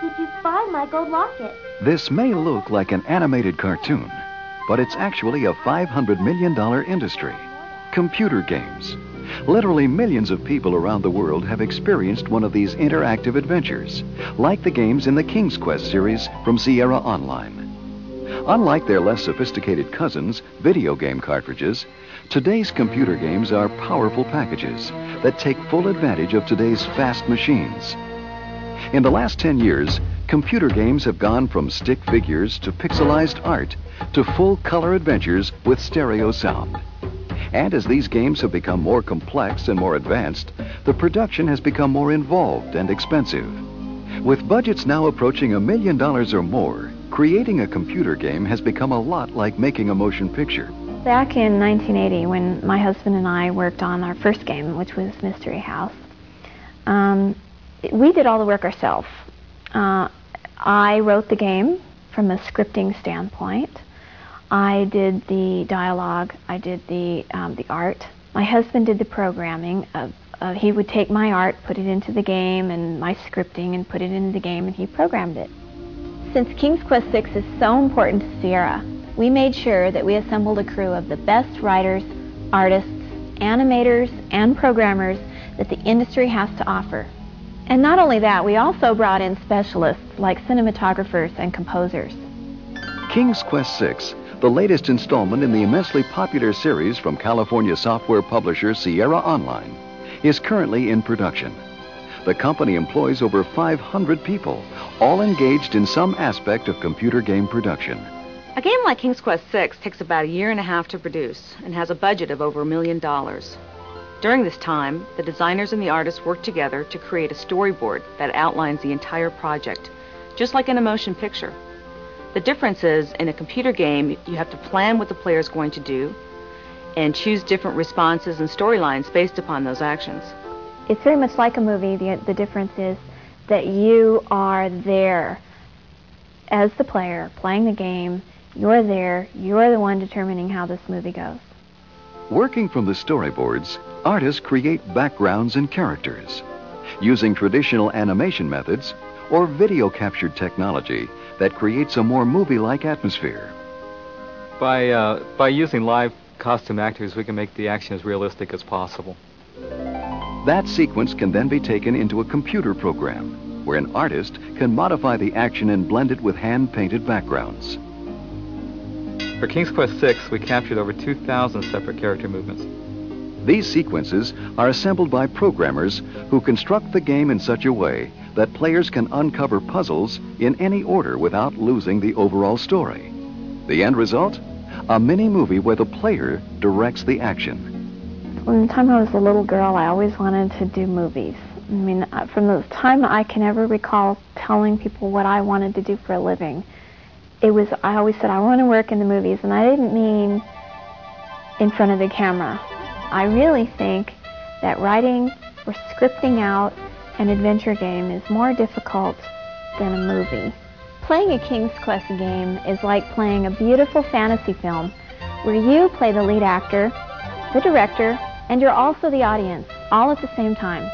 Did you find my gold locket? This may look like an animated cartoon, but it's actually a $500 million industry. Computer games. Literally millions of people around the world have experienced one of these interactive adventures, like the games in the King's Quest series from Sierra Online. Unlike their less sophisticated cousins, video game cartridges, today's computer games are powerful packages that take full advantage of today's fast machines. In the last 10 years, computer games have gone from stick figures to pixelized art to full-color adventures with stereo sound. And as these games have become more complex and more advanced, the production has become more involved and expensive. With budgets now approaching $1 million or more, creating a computer game has become a lot like making a motion picture. Back in 1980, when my husband and I worked on our first game, which was Mystery House, we did all the work ourselves. I wrote the game from a scripting standpoint. I did the dialogue. I did the art. My husband did the programming. He would take my art, put it into the game, and my scripting, and put it into the game, and he programmed it. Since King's Quest VI is so important to Sierra, we made sure that we assembled a crew of the best writers, artists, animators, and programmers that the industry has to offer. And not only that, we also brought in specialists like cinematographers and composers. King's Quest VI, the latest installment in the immensely popular series from California software publisher Sierra Online, is currently in production. The company employs over 500 people, all engaged in some aspect of computer game production. A game like King's Quest VI takes about 1.5 years to produce and has a budget of over $1 million. During this time, the designers and the artists work together to create a storyboard that outlines the entire project, just like in a motion picture. The difference is, in a computer game, you have to plan what the player is going to do and choose different responses and storylines based upon those actions. It's very much like a movie. The difference is that you are there as the player playing the game. You're there. You're the one determining how this movie goes. Working from the storyboards, artists create backgrounds and characters, using traditional animation methods or video captured technology that creates a more movie-like atmosphere. By using live costume actors, we can make the action as realistic as possible. That sequence can then be taken into a computer program, where an artist can modify the action and blend it with hand-painted backgrounds. For King's Quest VI, we captured over 2,000 separate character movements. These sequences are assembled by programmers who construct the game in such a way that players can uncover puzzles in any order without losing the overall story. The end result? A mini-movie where the player directs the action. From the time I was a little girl, I always wanted to do movies. I mean, from the time I can ever recall telling people what I wanted to do for a living, I always said I want to work in the movies, and I didn't mean in front of the camera. I really think that writing or scripting out an adventure game is more difficult than a movie. Playing a King's Quest game is like playing a beautiful fantasy film where you play the lead actor, the director, and you're also the audience, all at the same time.